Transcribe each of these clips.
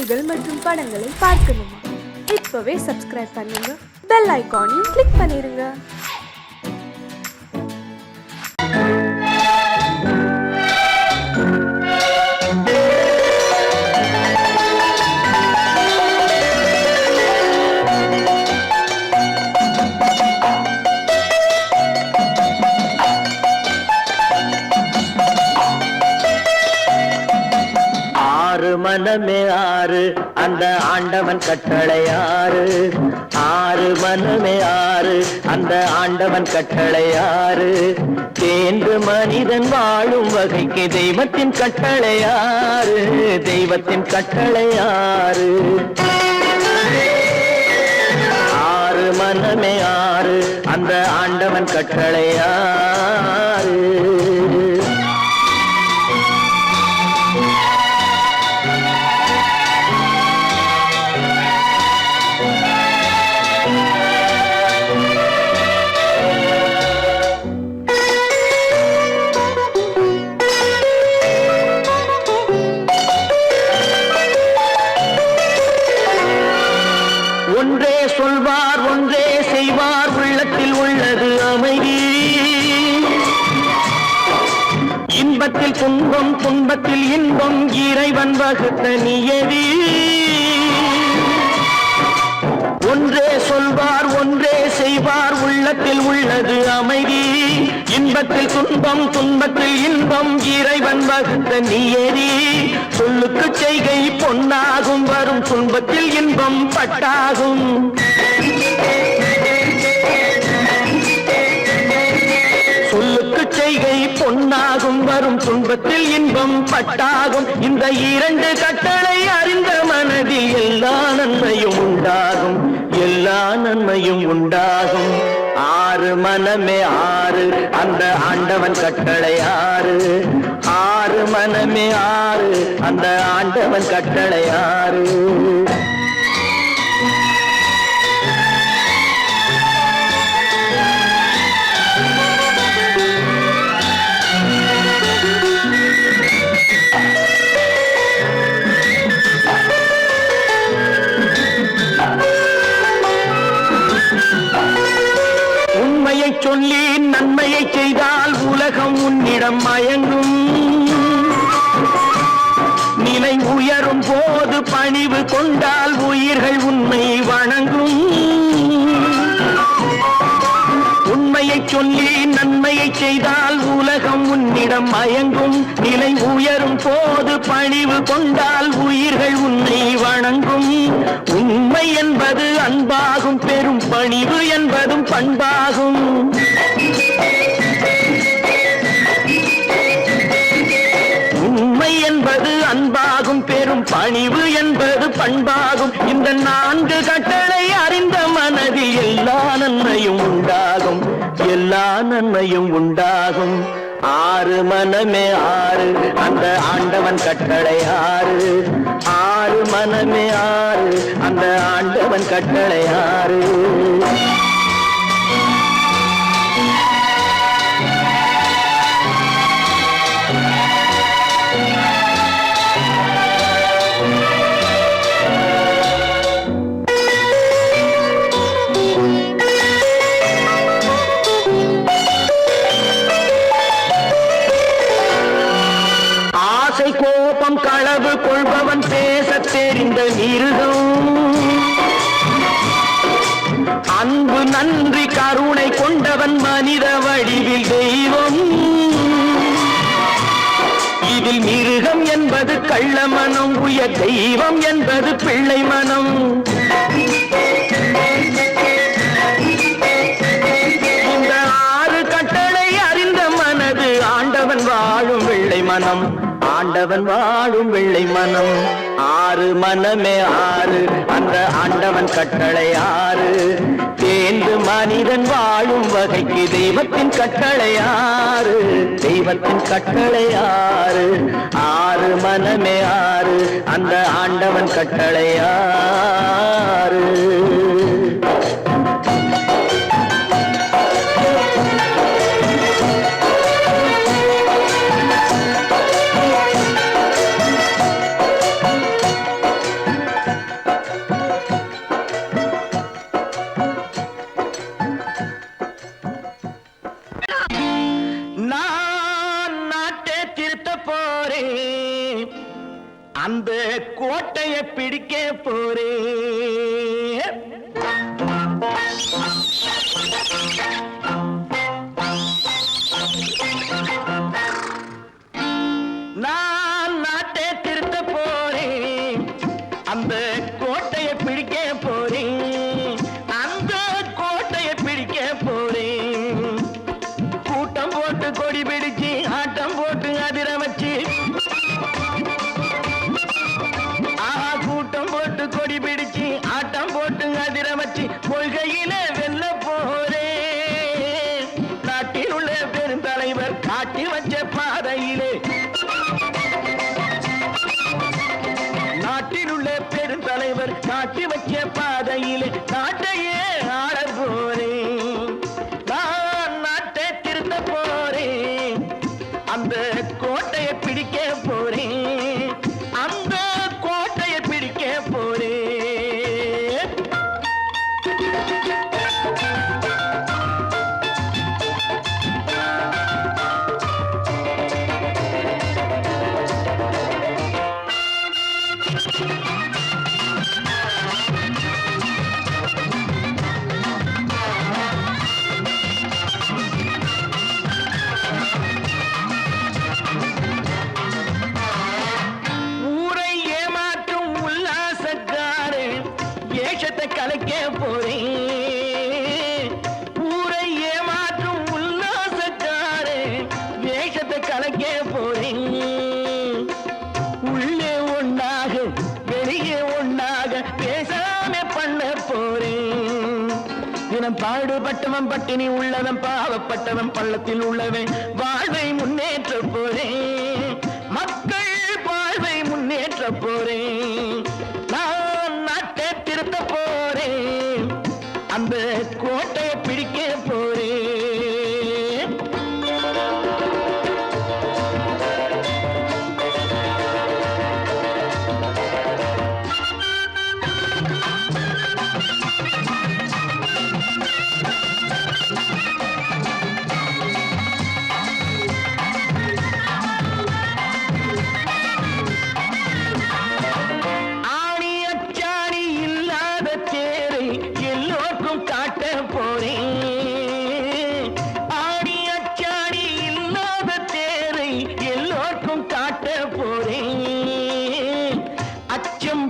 செய்திகள் மற்றும் படங்களை பார்க்கணுமா? இப்பவே சப்ஸ்கிரைப் பண்ணுங்க, பெல் ஐகானையும் கிளிக் பண்ணிருங்க. மனமே ஆறு அந்த ஆண்டவன் கட்டளை ஆறு. ஆறு மனமே ஆறு அந்த ஆண்டவன் கட்டளை ஆறு. தேர்ந்து மனிதன் வாழும் வகைக்கு தெய்வத்தின் கட்டளை ஆறு. தெய்வத்தின் கட்டளை ஆறு. ஆறு மனமே ஆறு அந்த ஆண்டவன் கட்டளை ஆறு. ஒன்றே சொல்வார் ஒன்றே செய்வார், உள்ளத்தில் உள்ளது அமைதி. இன்பத்தில் துன்பம் துன்பத்தில் இன்பம், இறைவன் வகுத்த நியதி. ஒன்றே சொல்வார் ஒன்றே செய்வார், உள்ளத்தில் உள்ளது அமைதி. இன்பத்தில் துன்பம் துன்பத்தில் இன்பம், இறைவன் வகுத்த நியதி. சொல்லுக்கு செய்கை பொன்னாகும், வரும் துன்பத்தில் இன்பம் பட்டாகும். சொல்லுக்கு செய்கை பொன்னாகும், வரும் துன்பத்தில் இன்பம் பட்டாகும். இந்த இரண்டு கட்டளை அறிந்த மனதில் எல்லா நன்மையும் உண்டாகும். எல்லா நன்மையும் உண்டாகும். ஆறு மனமே ஆறு அந்த ஆண்டவன் கட்டளை ஆறு. ஆறு மனமே ஆறு அந்த ஆண்டவன் கட்டளை ஆறு. உண்மையை சொல்லி நன்மையை செய்தால் உலகம் உன்னிடம் மயங்கும். நிலை உயரும் போது பணிவு கொண்டால் உயிர்கள் உன்னை வணங்கும். உண்மையை சொல்லி நன்மையை செய்தால் உலகம் உன்னிடம் மயங்கும். நிலை உயரும் போது பணிவு கொண்டால் உயிர்கள் உன்னை வணங்கும். உண்மை என்பது அன்பாகும், பெரும் பணிவு என்பதும் பண்பாகும். உண்மை என்பது அன்பாகும், பெரும் பணிவு என்பது பண்பாகும். இந்த நான்கு கட்டளை அறிந்த மனதில் எல்லா நன்மையும் உண்டாகும். எல்லா நன்மையும் உண்டாகும். ஆறு மனமே ஆறு அந்த ஆண்டவன் கட்டளை ஆறு. ஆறு மனமே ஆறு அந்த ஆண்டவன் கட்டளை ஆறு. கோபம் களவு கொள்பவன் பேச தெரிந்த மிருகம். அன்பு நன்றி கருணை கொண்டவன் மனித வடிவில் தெய்வம். இதில் மிருகம் என்பது கள்ள மனம், உயர் தெய்வம் என்பது பிள்ளை மனம். இந்த ஆறு கட்டளை அறிந்த மனது ஆண்டவன் வாழும் வெள்ளை மனம். ஆண்டவன் வாழும் வெள்ளை மனம். ஆறு மனமே ஆறு அந்த ஆண்டவன் கட்டளை ஆறு. தேர்ந்து மனிதன் வாழும் வகைக்கு தெய்வத்தின் கட்டளை ஆறு. தெய்வத்தின் கட்டளை ஆறு. ஆறு மனமே ஆறு அந்த ஆண்டவன் கட்டளை ஆறு. கோட்டைய பிடிக்க போறேன். நான் நாட்டை திருத்த போறேன், அந்த கோட்டையை பிடிக்க போறேன், அந்த கோட்டையை பிடிக்க போறேன். கூட்டம் போட்டு கொடி பிடிச்சு ஆட்டம் போட்டு அதிர வச்சு, கூட்டம் போட்டு கொடி பிடிச்சு ஆட்டம் போட்டு அதிர வச்சு கொள்கையில வெல்ல போறேன். நாட்டில் உள்ள பெருந்தலைவர் காட்டி வச்ச பாதையிலே, நாட்டில் உள்ள பெருந்தலைவர் காட்டி வச்ச பாதையிலே நாட்டையே ஆள போறேன். நான் நாட்டை திருத்த போறேன், அந்த கோட்டையை பிடிக்க போறேன், அந்த கோட்டையை பிடிக்க போறேன். கலைக்க போறேன், ஊரை ஏமாற்றும் உல்லாசக்காரே வேஷத்தை கலைக்க போறேன். உள்ளே ஒண்ணாக வெளியே ஒண்ணாக பேசாம பண்ண போறேன். தினம் பாடுபட்டவன் பட்டினி உள்ளவன் பாவப்பட்டவன் பள்ளத்தில் உள்ளவன் வாழ்வை முன்னேற்ற போறேன், மக்கள் வாழ்வை முன்னேற்ற போறேன். நான் நாட்டை திருத்த போறேன், அந்த கோட்டையை பிடிக்க போறேன்.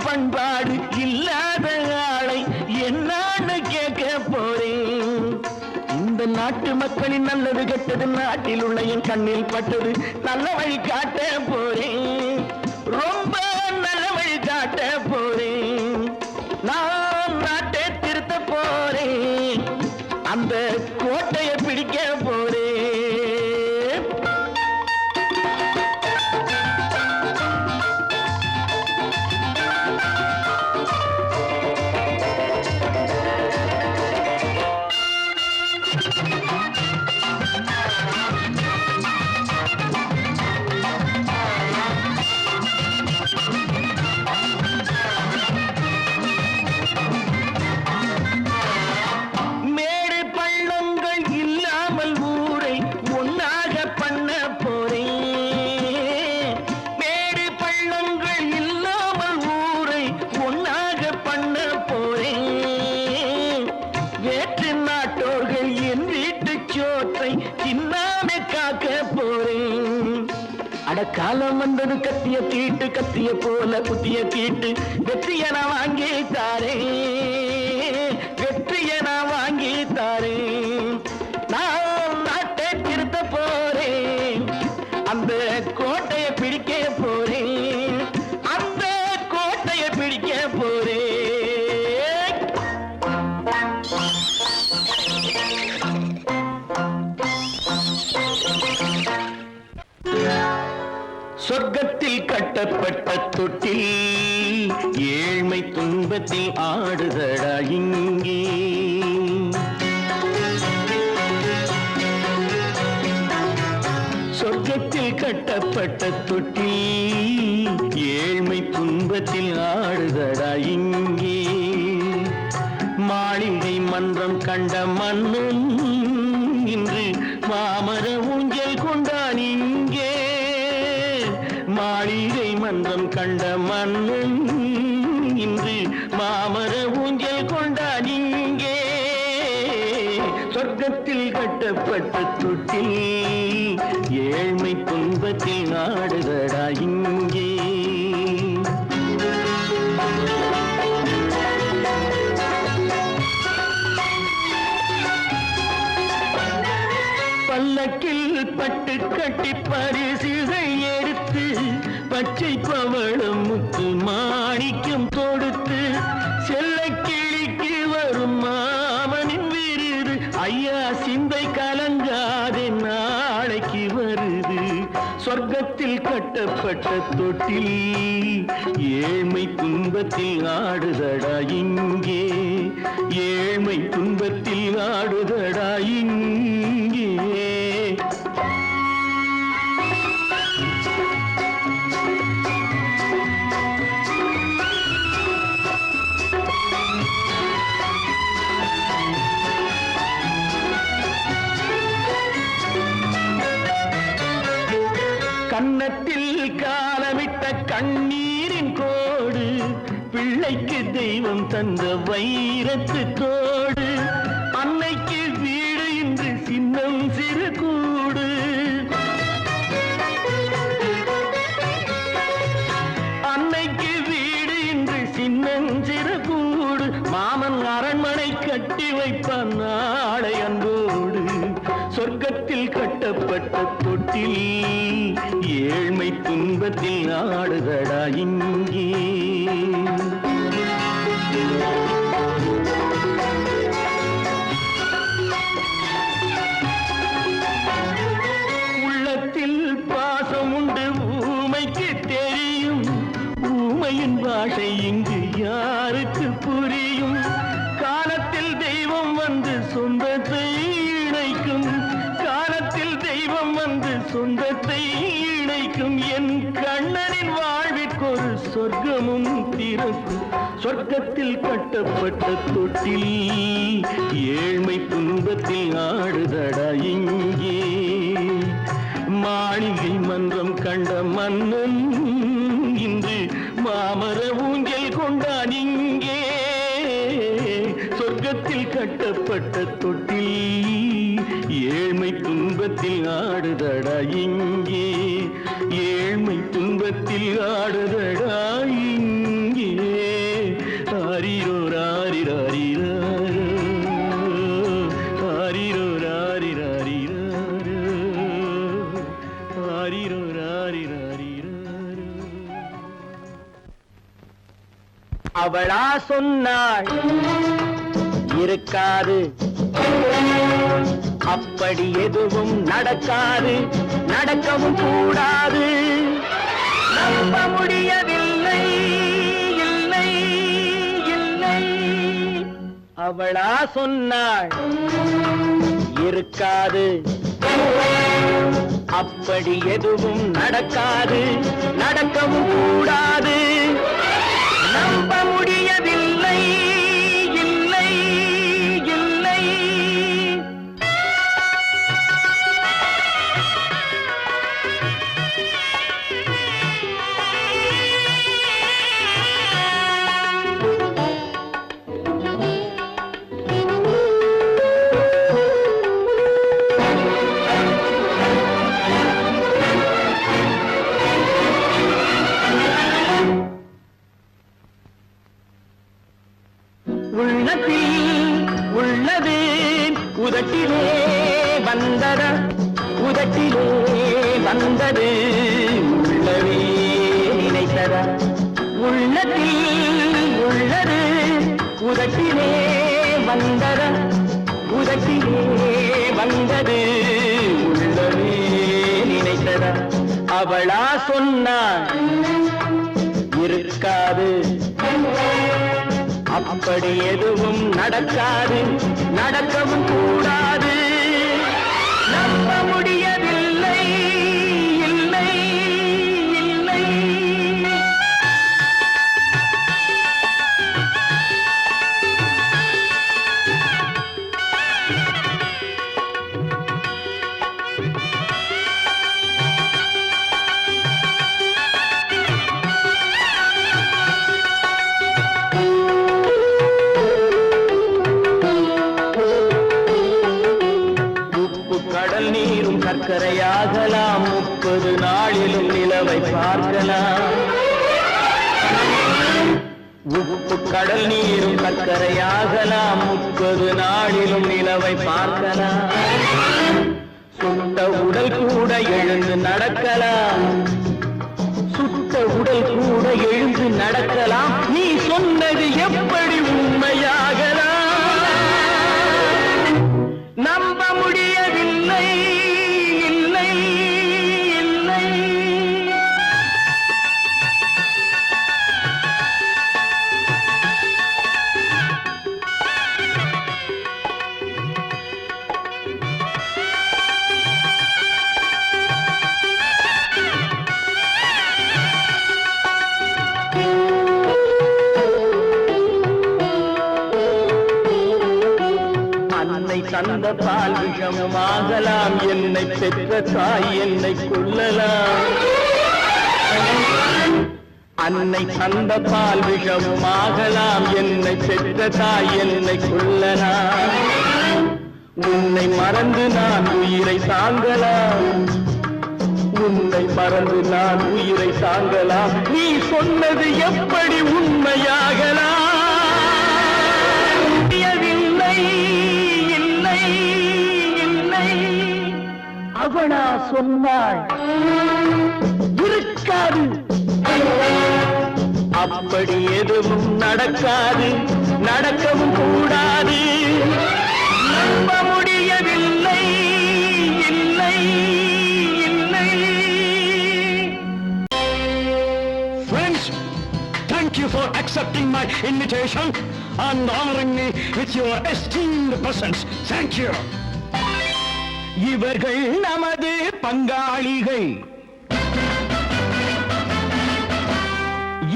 பண்பாடு இல்லாத ஆளை என்னான்னு கேட்க போறேன். இந்த நாட்டு மக்களின் நல்லது கெட்டது நாட்டில் உள்ள என் கண்ணில் பட்டது நல்ல வழி காட்ட போறேன், ரொம்ப நல்ல வழி காட்ட போறேன். நான் நாட்டை திருத்த போறேன், அந்த கோட்டையை பிடிக்க போறேன். காலம் வந்தது கத்திய தீட்டு, கத்திய போல குத்திய தீட்டு, வெற்றிய நான் வாங்கி தாரே, வெற்றிய நான் வாங்கி தாரே. நான் நாட்டை திருத்த போறேன், அந்த கோட்டையை பிடிக்க போறேன், அந்த கோட்டையை பிடிக்க போறேன். சொர்க்கத்தில் கட்டப்பட்ட தொட்டில் ஏழ்மை துன்பத்தில் ஆடுதடா இங்கே. சொர்க்கத்தில் கட்டப்பட்ட தொட்டில் ஏழ்மை துன்பத்தில் ஆடுதடா இங்கே. மாளிகை மன்றம் கண்ட மன்னன் இன்று மாமர ஊஞ்சல் கொண்டான் இங்கே. மாளிகை மன்றம் கண்ட மன்னன் இன்று மாமர ஊஞ்சல் கொண்டான் இங்கே. சொர்க்கத்தில் கட்டப்பட்ட தொட்டில் ஏழ்மை துன்பத்தில் நாடுதடா இங்கே. பல்லக்கில் பட்டு கட்டி பரிசுகள் எடுத்து பச்சை பவளம் முத்து மாணிக்கம் தொடுத்து செல்ல கிளிக்கு வரும் மாமனின் விருது. ஐயா சிந்தை கலங்காதே நாளைக்கு வருது. சொர்க்கத்தில் கட்டப்பட்ட தொட்டில் ஏழ்மை துன்பத்தில் ஆடுதடா இங்கே. ஏழ்மை துன்பத்தில் ஆடுதடா இங்கே. கன்னத்தில் காலமிட்ட கண்ணீரின் கோடு பிள்ளைக்கு தெய்வம் தந்த வைரத்து தோடு. அன்னைக்கு வீடு இன்று சின்னம் சிறு கூடு. அன்னைக்கு வீடு இன்று சின்னம் சிறு கூடு. மாமன் அரண்மனை கட்டி வைப்பான் நாளை அன்போடு. சொர்க்கத்தில் கட்டப்பட்ட தொட்டில் ஏழ்மை துன்பத்தில் ஆடுதடா இங்கே. உள்ளத்தில் பாசம் உண்டு ஊமைக்கு தெரியும். ஊமையின் பாஷை இங்கு யாருக்கு புரியும்? காலத்தில் தெய்வம் வந்து சொந்தத்தை இணைக்கும். காலத்தில் தெய்வம் வந்து சொந்தத்தை இணைக்கும். என் கண்ணனின் வாழ்விற்கொரு சொர்க்கமும் திறக்கும். சொர்க்கத்தில் கட்டப்பட்ட தொட்டில் ஏழ்மை துன்பத்தில் ஆடுதடா இங்கே. மாளிகை மன்றம் கண்ட மன்னன் இன்று மாமர ஊஞ்சல் கொண்டான் இங்கே. சொர்க்கத்தில் கட்டப்பட்ட தொட்டில் ஏழ்மை துன்பத்தில் ஆடுதடா இங்கே. ஏழ்மை துன்பத்தில் ஆடுதடா இங்கே. ஆரிரோ ராரிராரிராரோ, ஆரிரோ ராரிராரிராரோ, ஆரிரோ ராரிராரிராரோ. அவளா சொன்னாள் இருக்காது, அப்படி எதுவும் நடக்காது, நடக்கவும் கூடாது. நம்ப முடியவில்லை, இல்லை இல்லை. அவளா சொன்னாள் இருக்காது, அப்படி எதுவும் நடக்காது, நடக்கவும் கூடாது. நம்ப முடியவில்லை, இல்லை இல்லை. உள்ளது உதட்டிலே வந்ததா, உதட்டிலே வந்தது உள்ளவே நினைத்ததா. உள்ளத்தில் உள்ளது உதட்டிலே வந்ததா, உதட்டிலே வந்தது உள்ளவே நினைத்ததா. அவளா சொன்னாள் இருக்காது, அப்படி எதுவும் நடக்காது, நடக்கவும் கூடாது. நம்ப முடியவில்லை, இல்லை இல்லை. சர்க்கரையாகலாம் 30 நாளிலும் நிலவை பார்க்கலாம் உப்பு கடல் நீரும் சர்க்கரையாகலாம் 30 நாளிலும் நிலவை பார்க்கலாம் சுட்ட உடல் கூட எழுந்து நடக்கலாம் சுட்ட உடல் கூட எழுந்து நடக்கலாம் நீ சொன்னது எப்படி உண்மையாகலாம் நம்ப முடியவில்லை இல்லை இல்லை தந்த பால் விஷமாகலாம் என்னை பெற்ற தாய் என்னை கொல்லலாம் அன்னை தந்த பால் விஷமாகலாம் என்னை பெற்ற தாய் என்னை கொல்லலாம் உன்னை மறந்து நான் உயிரை தாங்கலாம் உன்னை மறந்து நான் உயிரை தாங்கலாம் நீ சொன்னது எப்படி உண்மையாகலாம் அவனா சொன்னாள் இருக்காது அப்படி எதுவும் நடக்காது நடக்கவும் கூடாது நம்ப முடியவில்லை இல்லை இல்லை Friends, thank you for accepting my invitation and honoring me with your esteemed presence. Thank you. இவர்கள் நமது பங்காளிகள்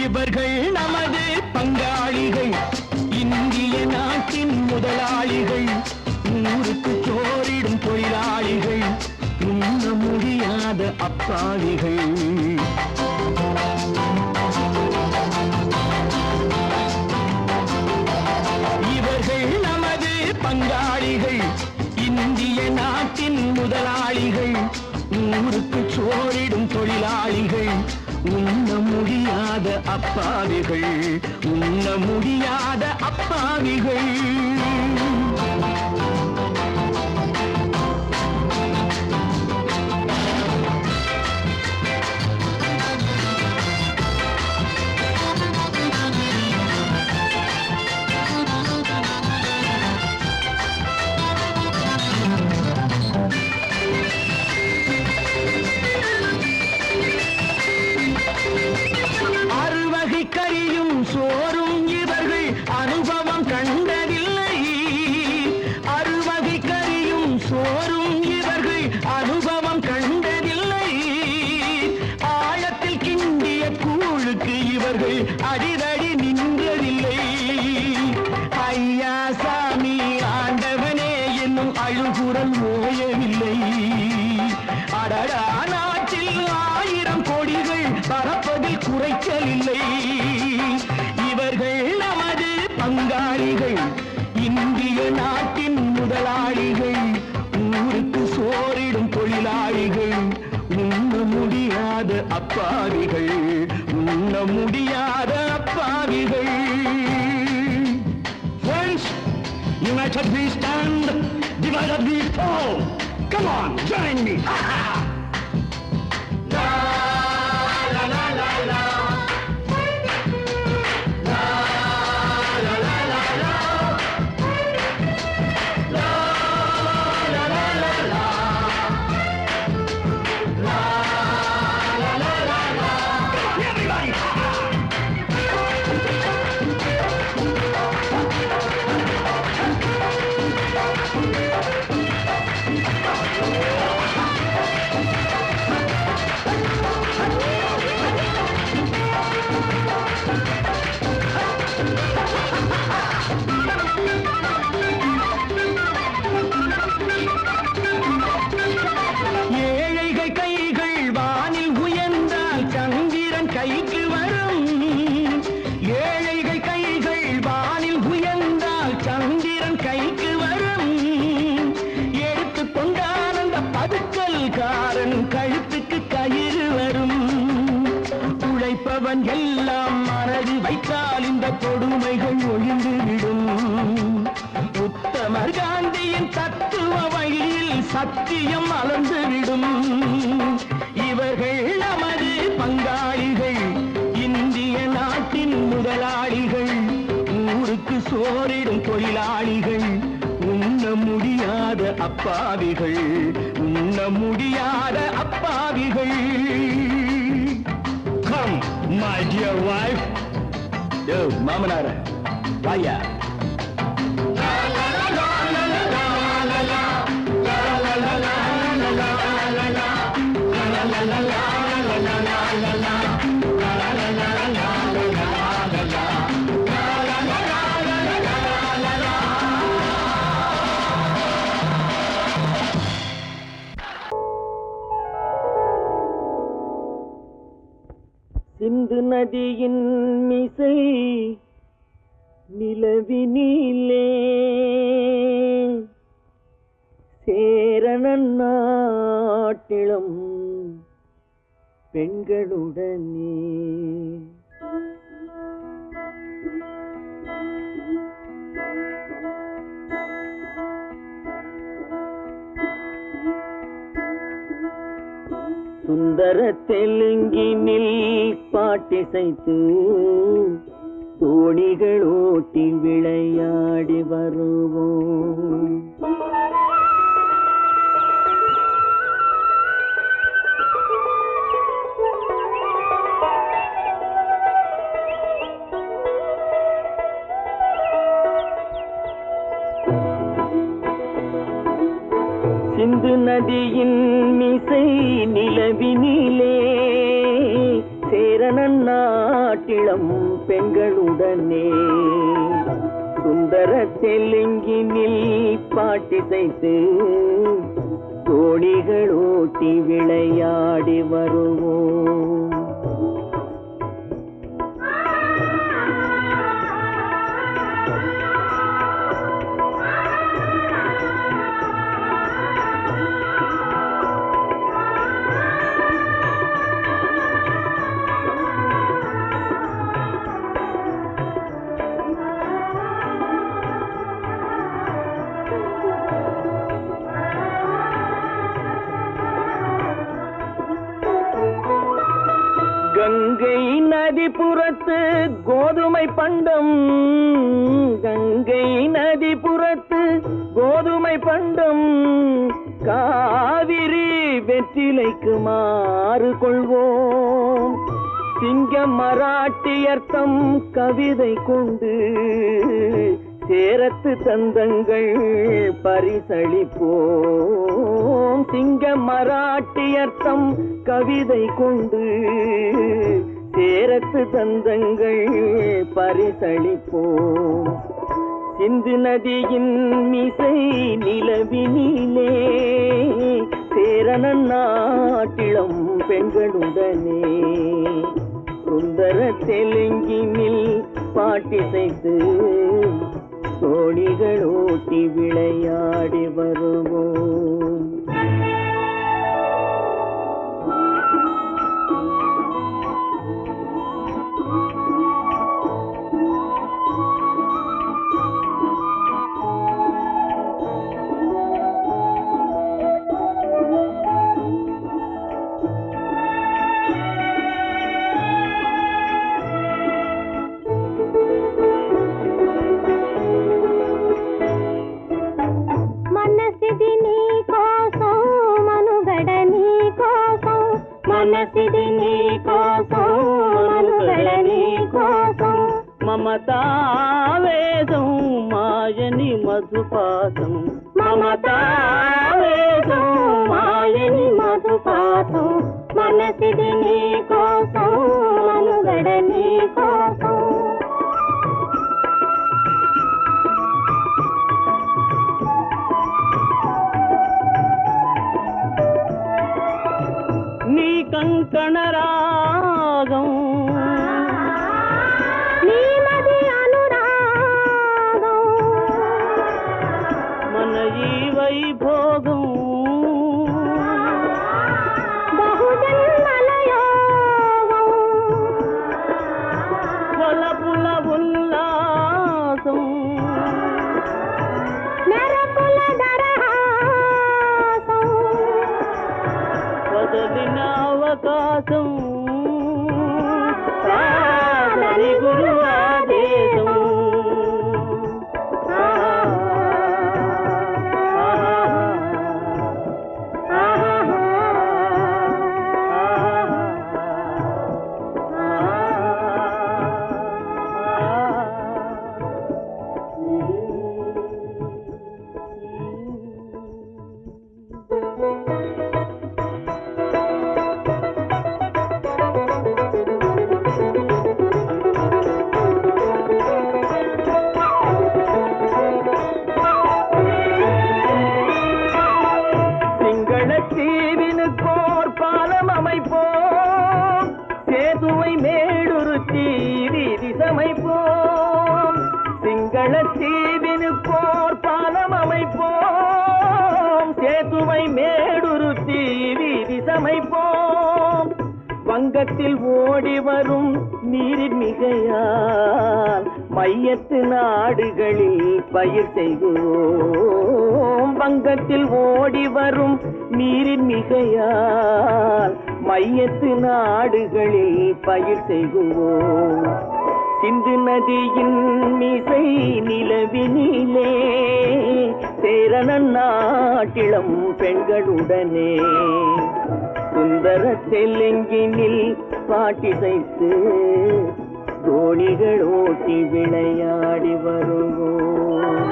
இவர்கள் நமது பங்காளிகள் இந்திய நாட்டின் முதலாளிகள் ஊருக்கு சோறிடும் தொழிலாளிகள் உண்ண முடியாத அப்பாவிகள் இவர்கள் நமது பங்காளிகள் இந்திய நாட்டின் முதலாளிகள் ஊருக்கு சோறிடும் தொழிலாளிகள் உண்ண முடியாத அப்பாவிகள் உண்ண முடியாத அப்பாவிகள் கறியும் சோறும் இவர்கள் அனுபவம் கண்டதில்லை அறுவகை கறியும் சோறும் இவர்கள் அனுபவம் கண்டதில்லை ஆழத்தில் கிண்டிய கூழுக்கு இவர்கள் அடிதடி நின்றதில்லை ஐயா சாமி ஆண்டவனே என்னும் அழுகுரல் ஓயவில்லை அடடா நாட்டில் 1000 கோடிகள் பறப்பதில் குறைச்சல் இல்லை இவர்கள் நமது பங்காளிகள் இந்திய நாட்டின் முதலாளிகள் ஊருக்கு சோறிடும் தொழிலாளிகள் உண்ண முடியாத அப்பாவிகள் உண்ண முடியாத அப்பாவிகள் Friends, united we stand, divided we fall. Come on, join me. வந்தால் இந்த கொடுமைகள் ஒழிந்துவிடும். உத்தமர் காந்தியின் தத்துவ வழியில் சத்தியம் மலர்ந்துவிடும். இவர்கள் நமது பங்காளிகள், இந்திய நாட்டின் முதலாளிகள், ஊருக்கு சோறிடும் தொழிலாளிகள், உண்ண முடியாத அப்பாவிகள், உண்ண முடியாத அப்பாவிகள். Come, my dear wife. யோ மாமனார வாயா. சிந்து நதியின் மிசை நிலவினிலே சேரணன் நாட்டிளம் பெண்களுடனே சுந்தர தெலுங்கினில் பாட்டிசைத்து தோணிகள் ஓட்டி விளையாடி வருவோம். சிந்து நதியின் மிசை நிலவினிலே சேரணன் நாட்டிளம் பெண்களுடனே சுந்தர தெலுங்கினில் பாட்டிசைத்து தோணிகள் ஓட்டி விளையாடி வருவோம். கங்கை நதிபுறத்து கோதுமை பண்டம், கங்கை நதிபுறத்து கோதுமை பண்டம், காவிரி வெற்றிலைக்கு மாறு கொள்வோம். சிங்க மராட்டியர்த்தம் கவிதை கொண்டு சேரத்து தந்தங்கள் பரிசளிப்போம். சிங்க மராட்டியர்த்தம் கவிதை கொண்டு சேரத்து தந்தங்கள் பரிசளிப்போம். சிந்து நதியின் மிசை நிலவினிலே சேரணன் நாட்டிளம் பெண்களுடனே சுந்தர தெலுங்கினில் பாட்டிசைத்து தோணிகள் ஓட்டி விளையாடி வருவோம். మనసిది నీ కోసం మనుగడ నీ కోసం మమతావేదం మాయని మధుపాసం మమతావేదం మాయని మధుపాసం మనసిది నీ కోసం మనుగడ నీ కోసం కంకణరాగం నీమది అనురాగం మన ఈ వైభోగం బహుజన్మల యోగం వలపుల மாலத்தீவினுக்கோர் பாலம் அமைப்போம், சேதுவை மேடுருத்தி வீதி சமைப்போம். வங்கத்தில் ஓடி வரும் நீரின் மிகையால் மையத்து நாடுகளில் பயிர் செய்வோம். வங்கத்தில் ஓடி வரும் நீரின் மிகையால் மையத்து நாடுகளில் பயிர் செய்வோம். சிந்து நதியின் மிசை நிலவினிலே சேரணன் நாட்டிளம் பெண்களுடனே சுந்தர தெலுங்கினில் பாட்டிசைத்து தோணிகள் ஓட்டி விளையாடி வருவோம்.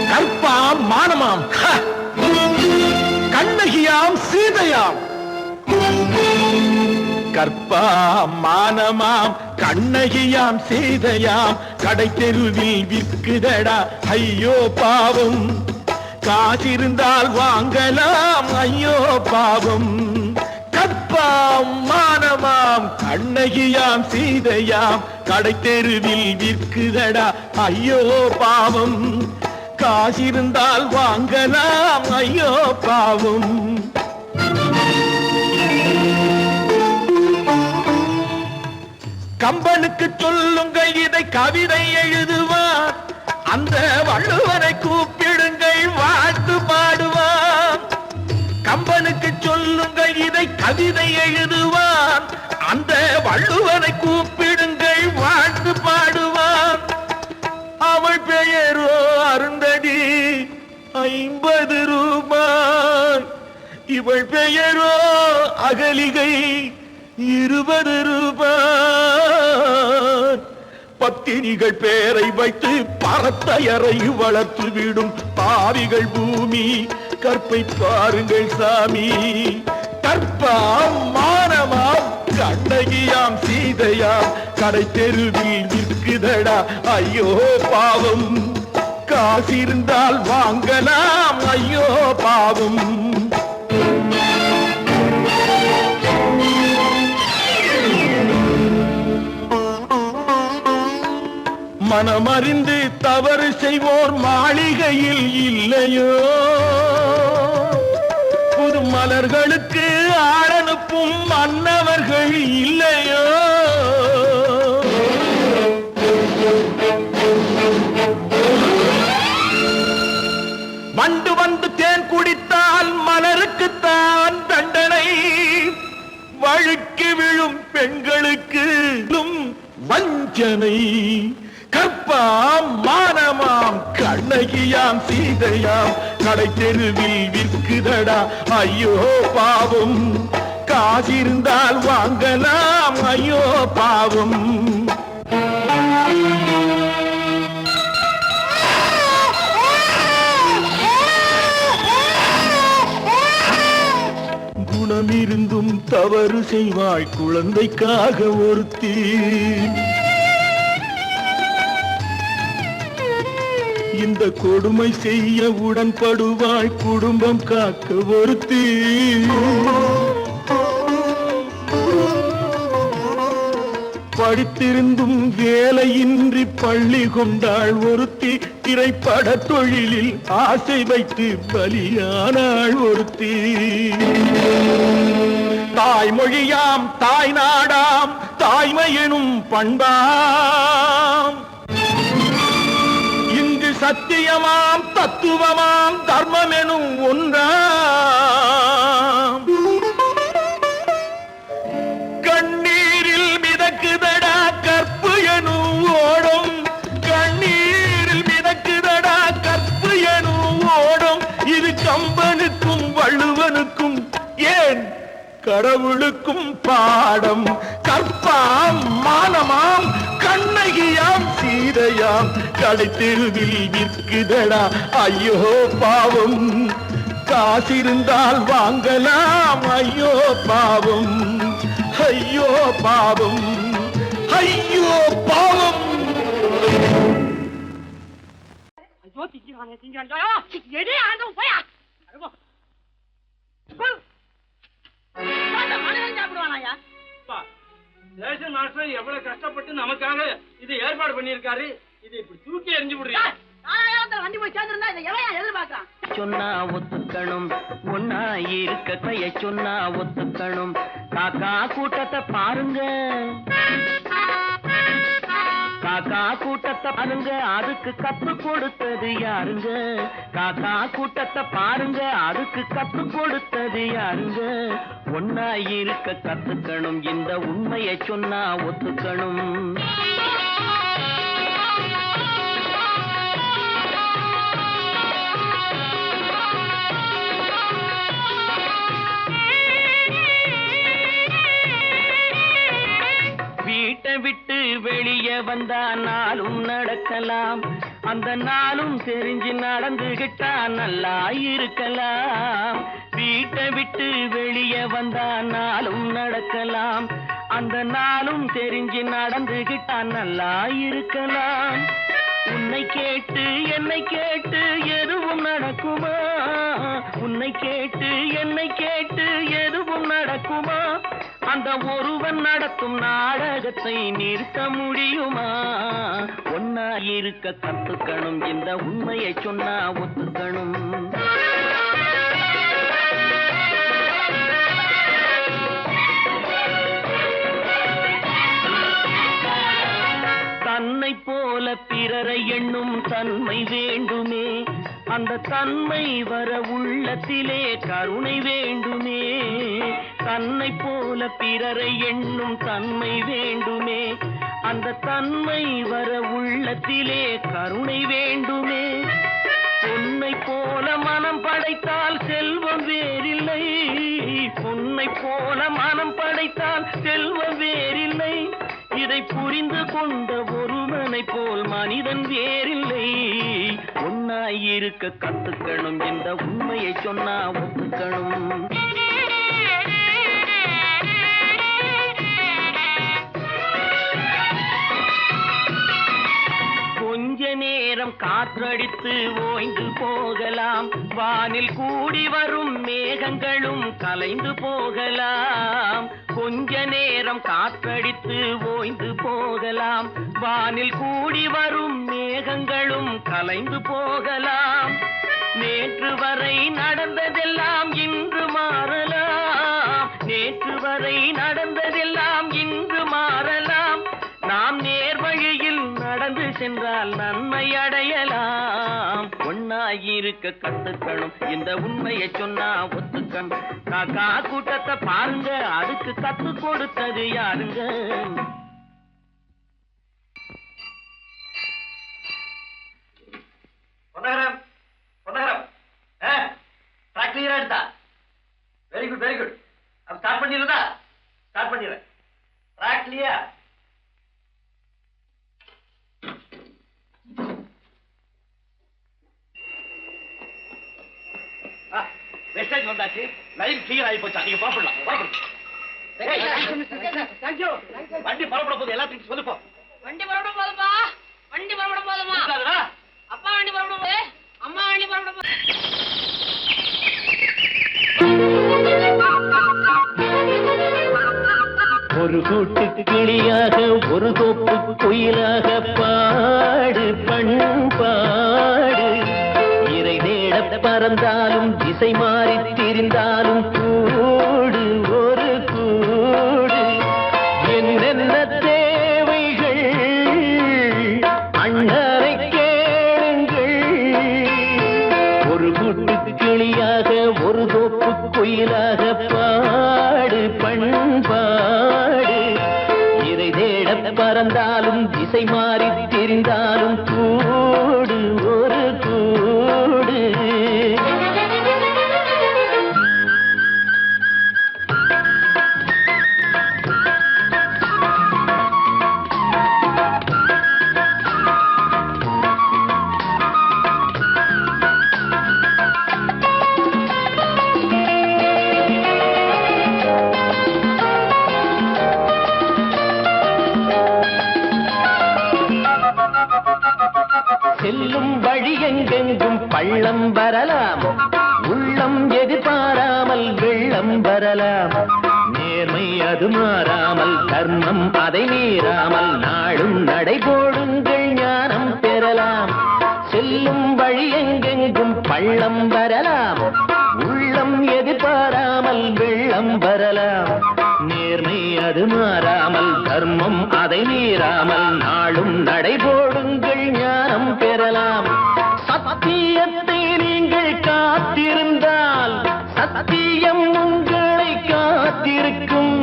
கற்பாம் மானமாம், கண்ணகியாம் சீதையாம். கற்பாம் மானமாம் கண்ணகியாம் சீதையாம் கடை தெருவில் விற்குதடா ஐயோ பாவம். காசிருந்தால் வாங்கலாம் ஐயோ பாவம். கற்பாம் மானமாம் கண்ணகியாம் சீதையாம் கடை தெருவில் விற்குதடா ஐயோ பாவம். காசிருந்தால் வாங்கலாம் ஐயோ பாவம். கம்பனுக்கு சொல்லுங்கள் இதை கவிதை எழுதுவார், அந்த வள்ளுவரை கூப்பிடுங்கள் வாழ்த்து பாடுவார். கம்பனுக்கு சொல்லுங்கள் இதை கவிதை எழுதுவார், அந்த வள்ளுவரை கூப்பிடுங்கள் வாழ்த்து பாடுவார். அவள் பெயரோ அருந்ததி 50 ரூபாய், இவள் பெயரோ அகலிகை 20 ரூபாய். பத்தினிகள் பேரை வைத்து பரத்தையரை வளர்த்து விடும் பாவிகள் பூமி. கற்பை பாருங்கள் சாமி. கற்பாம் மானமாம் கண்ணகியாம் சீதையாம் கடை தெருவில் விற்குதடா ஐயோ பாவம். காசிருந்தால் வாங்கலாம் ஐயோ பாவம். மனமறிந்து தவறு செய்வோர் மாளிகையில் இல்லையோ, புது மலர்களுக்கு ஆளனுப்பும் மன்னவர்கள் இல்லையோ. வண்டு வந்து தேன் குடித்தால் மலருக்குத்தான் தண்டனை, வழுக்கி விழும் பெண்களுக்கு வஞ்சனை. கற்பாம் மானமாம் கண்ணகியாம் சீதையாம் கடை தெருவில் விற்குதடா ஐயோ பாவம். காசிருந்தால் வாங்கலாம் ஐயோ பாவம். குணமிருந்தும் தவறு செய்வாய் குழந்தைக்காக ஒருத்தி. இந்த கொடுமை செய்ய உடன்படுவாய் குடும்பம் காக்க ஒருத்தி. படித்திருந்தும் வேலையின்றி பள்ளி கொண்டாள் ஒருத்தி. திரைப்பட தொழிலில் ஆசை வைத்து பலியானாள் ஒருத்தி. தாய்மொழியாம் தாய் நாடாம் தாய்மையெனும் பண்பாம், இங்கு சத்தியமாம் தத்துவமாம் தர்மமெனும் ஒன்றாம். கண்ணீரில் மிதக்குதடா கற்பு எனும் ஓடும், கண்ணீரில் மிதக்குதடா கற்பு எனும் ஓடும். இது கம்பனுக்கும் வள்ளுவனுக்கும் ஏன் கடவுளுக்கும் பாடம். கற்பாம் மானமாம் கண்ணகியாம் சீதையாம் கடை தெருவில் விற்குதடா ஐயோ பாவம். காசிருந்தால் வாங்கலாம் ஐயோ பாவம். ஐயோ பாவம், ஐயோ பாவம். எவ்வளவு கஷ்டப்பட்டு நமக்காக இது ஏற்பாடு பண்ணிருக்காரு. இதை இப்படி தூக்கி எறிஞ்சு விடுறீங்க. வண்டி போய் சேர்ந்திருந்தா இதை எவன் எதிர்பார்க்கலாம்? சொன்னா ஒத்துக்கணும், ஒன்னா இருக்க கைய சொன்னா ஒத்துக்கணும். காக்கா கூட்டத்தை பாருங்க, காக்கா கூட்டத்தை பாருங்க, அதுக்கு கத்து கொடுத்தது யாருங்க? காக்கா கூட்டத்தை பாருங்க, அதுக்கு கத்து கொடுத்தது யாருங்க? ஒன்னா இருக்க கத்துக்கணும், இந்த உண்மையை சொன்னா ஒத்துக்கணும். வீட்டை விட்டு வெளியே வந்தா நாளும் நடக்கலாம், அந்த நாளும் தெரிஞ்சு நடந்துகிட்டா நல்லா இருக்கலாம். வீட்டை விட்டு வெளியே வந்தா நாளும் நடக்கலாம், அந்த நாளும் தெரிஞ்சு நடந்துகிட்டா நல்லா இருக்கலாம். உன்னை கேட்டு என்னை கேட்டு எதுவும் நடக்குமா? உன்னை கேட்டு என்னை கேட்டு எதுவும் நடக்குமா? அந்த ஒருவன் நடத்தும் நாடகத்தை நிறுத்த முடியுமா? ஒன்னா இருக்க கத்துக்கணும், இந்த உண்மையை சொன்னா ஒத்துக்கணும். தன்னை போல பிறரை எண்ணும் தன்மை வேண்டுமே, அந்த தன்மை வர உள்ளத்திலே கருணை வேண்டுமே. தன்னை போல பிறரை எண்ணும் தன்மை வேண்டுமே, அந்த தன்மை வர உள்ளத்திலே கருணை வேண்டுமே. பொன்னை போல மனம் படைத்தால் செல்வம் வேறில்லை, பொன்னை போல மனம் படைத்தால் செல்வம் வேறில்லை. இதை புரிந்து கொண்ட ஒருவனை போல் மனிதன் வேறில்லை. ஒன்னாயிருக்க கத்துக்கணும், இந்த உண்மையை சொன்னா ஒத்துக்கணும். கொஞ்ச நேரம் காற்றடித்து ஓய்ந்து போகலாம், வானில் கூடி வரும் மேகங்களும் கலைந்து போகலாம். கொஞ்ச நேரம் காற்றடித்து ஓய்ந்து போகலாம், வானில் கூடி வரும் மேகங்களும் கலைந்து போகலாம். நேற்று வரை நடந்ததெல்லாம் இன்று மாறலாம், நேற்று வரை நடந்ததெல்லாம் இன்று மாறலாம். நாம் நேர் வழியில் நடந்து சென்றால் நன்மை அடையலாம். ஒன்னாயிருக்க கத்துக்கணும், இந்த உண்மையை சொன்னா ஒத்துக்கணும். காக்கா கூட்டத்தை பாருங்க, அதுக்கு கத்து கொடுத்தது யாருங்க? பொன்னகரம், பொன்னகரம், ட்ராக் கிளியரா எடுத்தா? Very good, very good. அப்ப ஸ்டார்ட் பண்ணிடுறதா? ஸ்டார்ட் பண்ணிடுறேன். Track clear. மெசேஜ் வந்தாச்சு, லைன் கிளியர் ஆகி போச்சா? நீங்க புறப்படலாம். வண்டி புறப்பட போது எல்லாத்தையும் சொல்லுப்போம். வண்டி புறப்பட போதுமா? வண்டி புறப்பட போதுமா? அப்பா வண்டி புறப்பட போது, அம்மா வண்டி புறப்பட போது. ஒரு கூட்டு கிளியாக ஒரு தோப்பு குயிலாக பாடு பண்பாடு. இறை தேட பறந்தாலும் திசை மாறி திரிந்தாலும் கூடு ஒரு கூடு. என்னென்ன தேவைகள் அண்ணரை கேளுங்கள். ஒரு கூட்டு கிளியாக ஒரு தோப்பு குயிலாக பாடு பண்பாடு. இறை தேட பறந்தாலும் திசை மாறி திரிந்தாலும் கூடு ஒரு கூடு. செல்லும் வழி எங்கெங்கும் பள்ளம் வரலாம், உள்ளம் எதிர்பாராமல் வெள்ளம் வரலாம். நேர்மை அது மாறாமல், தர்மம் அதை மீறாமல், நாளும் நடைபோடுங்கள் ஞானம் பெறலாம். செல்லும் வழி எங்கெங்கும் பள்ளம் வரலாம், உள்ளம் எதிர்பாராமல் வெள்ளம் வரலாம். நேர்மை அது மாறாமல், தர்மம் அதை மீறாமல், நாளும் நடைபோடுங்கள் ஞானம் பெறலாம். சத்தியத்தை நீங்கள் காத்திருந்தால் சத்தியம் உங்களை காத்திருக்கும்.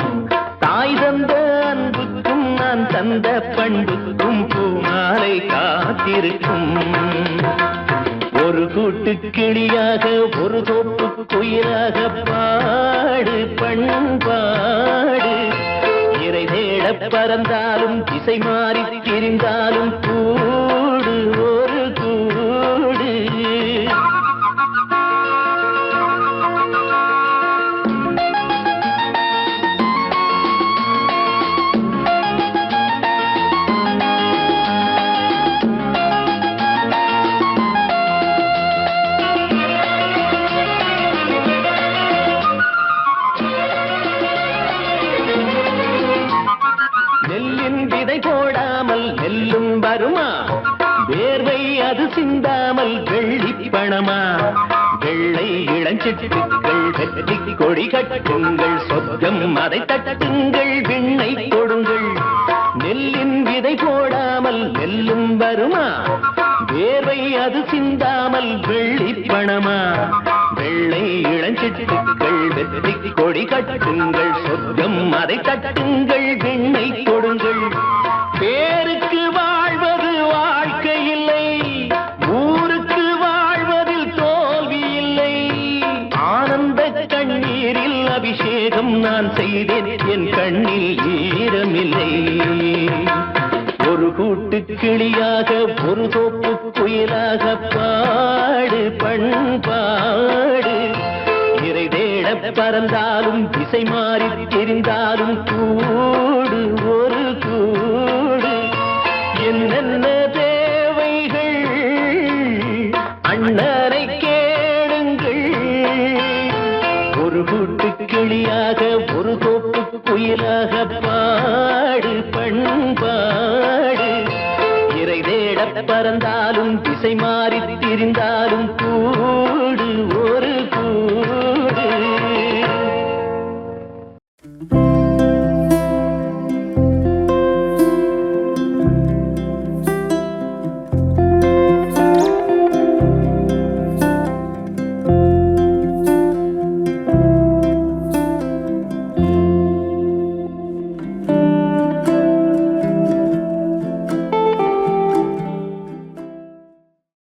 தாய் தந்த அன்புக்கும் நான் தந்த பண்புக்கும் பூமாலை காத்திருக்கும். ஒரு கூட்டு கிளியாக ஒரு தோப்பு குயிலாக பாடு பண்பாடு. இறை தேட பறந்தாலும் திசை மாறி திரிந்தாலும் கூடு ஒரு கூடு. போடாமல் நெல்லும் வருமா, வேர்வை அது சிந்தாமல் வெள்ளி பணமா. வெள்ளை இளஞ்சிட்டுக்கள் வெற்றி கொடி கட்டுங்கள், சொர்க்கம் அதை தட்டுங்கள், விண்ணை கொடுங்கள். நெல்லின் விதை போடாமல் நெல்லும் வருமா, வேர்வை அது சிந்தாமல் வெள்ளி பணமா. வெள்ளை இளஞ்சிட்டுக்கள் வெற்றி கொடி கட்டுங்கள், சொர்க்கம் அதை தட்டுங்கள், விண்ணை கொடுங்கள். பேருக்கு வாழ்வது வாழ்க்கை இல்லை, ஊருக்கு வாழ்வதில் தோல்வி இல்லை. ஆனந்த கண்ணீரில் அபிஷேகம் நான் செய்தேன், என் கண்ணில் ஈரமில்லை. ஒரு கூட்டு கிளியாக ஒரு தோப்பு குயிலாக பாடு பண்பாடு. இறை தேட பறந்தாலும் திசை மாறி தெரிந்தாலும் கூடு ஒரு கூடு. என்னென்ன தேவைகள் அண்ணனை கேளுங்கள். ஒரு கூட்டு கிளியாக ஒரு தோப்பு குயிலாக பாடு பண்பாடு. இறை தேட பறந்தாலும் திசை மாறி திரிந்தாலும் கூடு ஒரு கூடு.